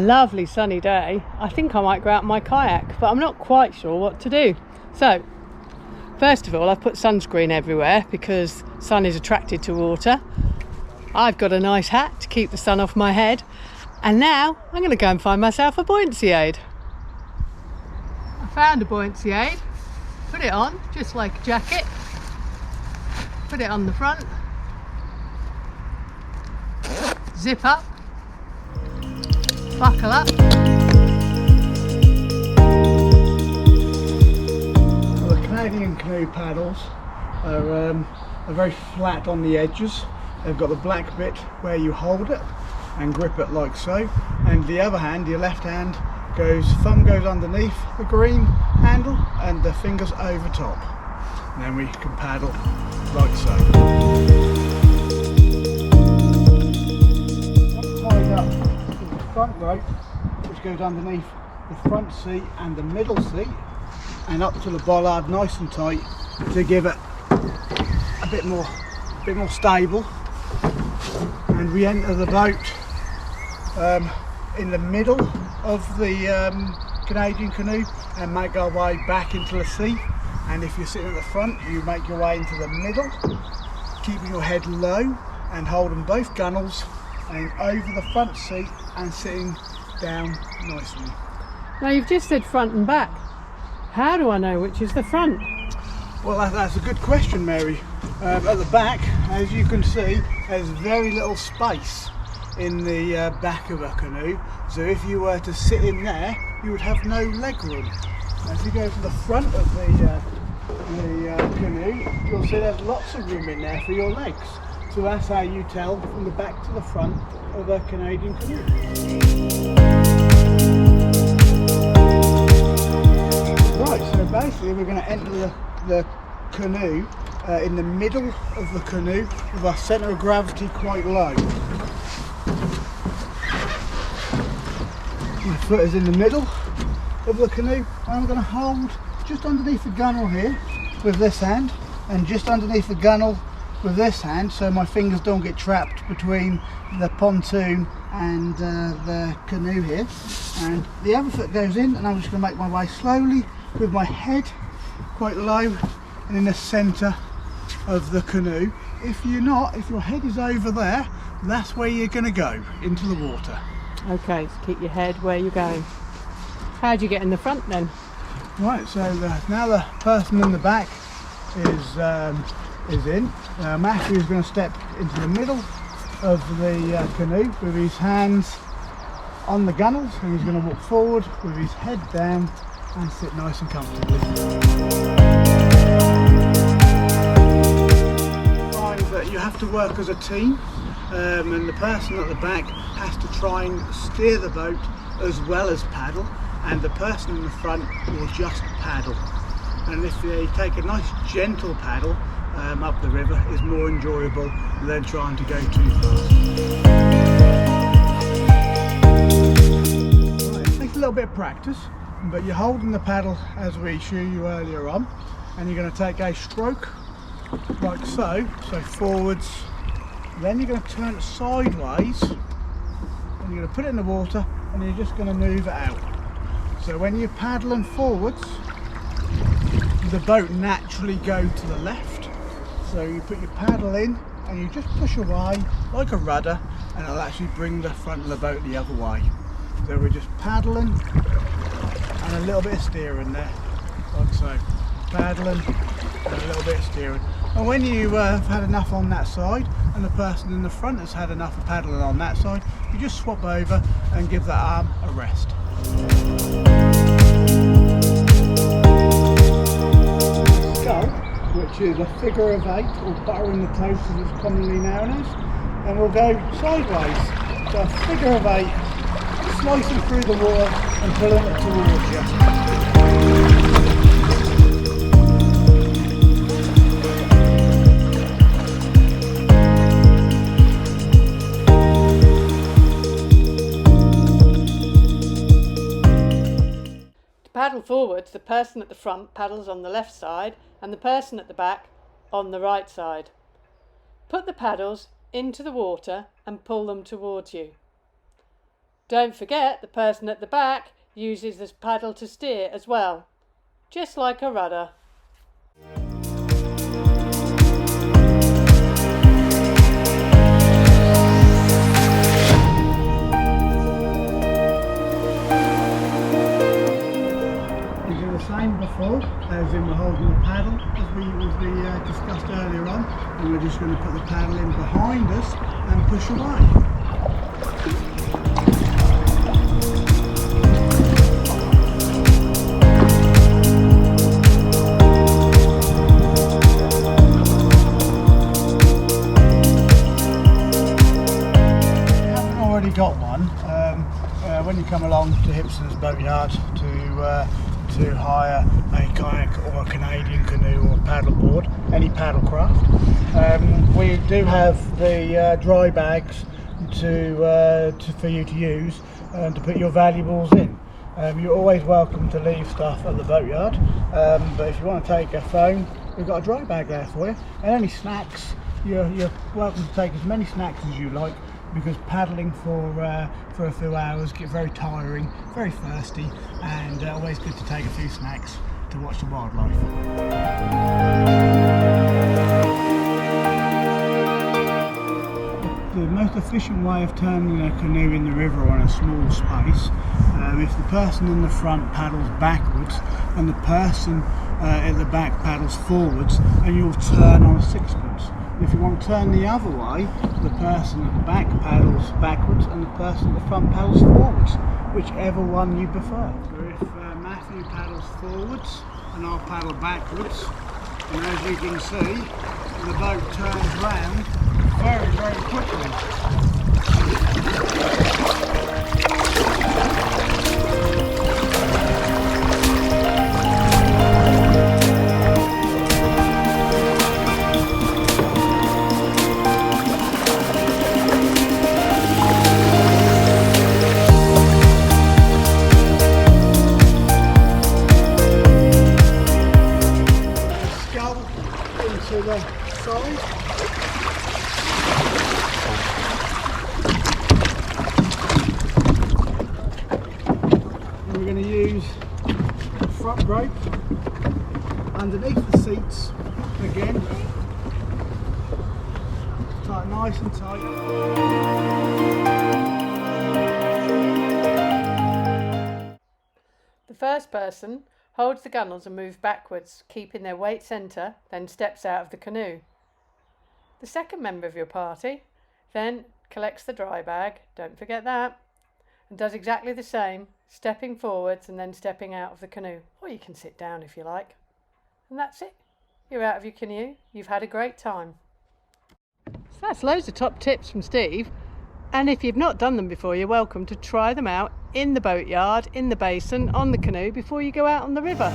lovely sunny day, I think I might go out in my kayak, but I'm not quite sure what to do. So, first of all, I've put sunscreen everywhere because sun is attracted to water. I've got a nice hat to keep the sun off my head. And now I'm going to go and find myself a buoyancy aid. I found a buoyancy aid. Put it on, just like a jacket. Put it on the front. Zip up. Buckle up. Well, the Canadian canoe paddles are very flat on the edges. They've got the black bit where you hold it and grip it like so, and the other hand, your left hand, thumb goes underneath the green handle and the fingers over top, and then we can paddle like so. Tied up with the front rope, which goes underneath the front seat and the middle seat and up to the bollard nice and tight to give it a bit more stable. And we enter the boat in the middle of the Canadian canoe and make our way back into the sea. And if you're sitting at the front, you make your way into the middle, keeping your head low and holding both gunnels and over the front seat and sitting down nicely. Now you've just said front and back. How do I know which is the front? Well, that's a good question, Mary. At the back, as you can see, there's very little space in the back of a canoe, so if you were to sit in there, you would have no leg room. As you go to the front of the canoe, you'll see there's lots of room in there for your legs. So that's how you tell from the back to the front of a Canadian canoe. Right, so basically we're going to enter the canoe in the middle of the canoe with our centre of gravity quite low. My foot is in the middle of the canoe and I'm going to hold just underneath the gunnel here with this hand and just underneath the gunnel with this hand, so my fingers don't get trapped between the pontoon and the canoe here. And the other foot goes in and I'm just going to make my way slowly with my head quite low and in the centre of the canoe. If your head is over there, that's where you're going to go, into the water. Okay, so keep your head where you're going. How do you get in the front then? Right, so now the person in the back is in. Matthew is going to step into the middle of the canoe with his hands on the gunnels, and he's going to walk forward with his head down and sit nice and comfortably. Find that you have to work as a team, and the person at the back has to try and steer the boat as well as paddle, and the person in the front will just paddle. And if they take a nice gentle paddle up the river, is more enjoyable than trying to go too fast. Right, it takes a little bit of practice, but you're holding the paddle as we showed you earlier on, and you're going to take a stroke like so forwards, then you're going to turn it sideways and you're going to put it in the water and you're just going to move it out. So when you're paddling forwards, the boat naturally goes to the left, so you put your paddle in and you just push away like a rudder and it'll actually bring the front of the boat the other way. So we're just paddling and a little bit of steering there, like so. Paddling and a little bit of steering. And when you have had enough on that side and the person in the front has had enough of paddling on that side, you just swap over and give that arm a rest. Skull, which is a figure of 8, or butter in the toast as it's commonly known as, and we'll go sideways. So a figure of 8, slicing through the water and pulling it towards you. Paddle forwards, the person at the front paddles on the left side and the person at the back on the right side. Put the paddles into the water and pull them towards you. Don't forget the person at the back uses this paddle to steer as well, just like a rudder. Same before, as in we're holding the paddle as we discussed earlier on, and we're just going to put the paddle in behind us and push away. If you haven't already got one, when you come along to Hippersons Boatyard to hire a kayak or a Canadian canoe or paddleboard, any paddlecraft, we do have the dry bags for you to use to put your valuables in. You're always welcome to leave stuff at the boatyard, but if you want to take a phone, we've got a dry bag there for you, and any snacks, you're welcome to take as many snacks as you like, because paddling for a few hours get very tiring, very thirsty, and always good to take a few snacks to watch the wildlife. The most efficient way of turning a canoe in the river on a small space, if the person in the front paddles backwards and the person at the back paddles forwards, and you'll turn on a sixpence. If you want to turn the other way, the person at the back paddles backwards and the person at the front paddles forwards, whichever one you prefer. So if Matthew paddles forwards and I'll paddle backwards, and as you can see, the boat turns round very, very quickly. To the side. And we're going to use the front rope underneath the seats again. Tie it nice and tight. The first person holds the gunnels and moves backwards, keeping their weight centre, then steps out of the canoe. The second member of your party then collects the dry bag, don't forget that, and does exactly the same, stepping forwards and then stepping out of the canoe. Or you can sit down if you like. And that's it. You're out of your canoe. You've had a great time. So that's loads of top tips from Steve. And if you've not done them before, you're welcome to try them out in the boatyard, in the basin, on the canoe before you go out on the river.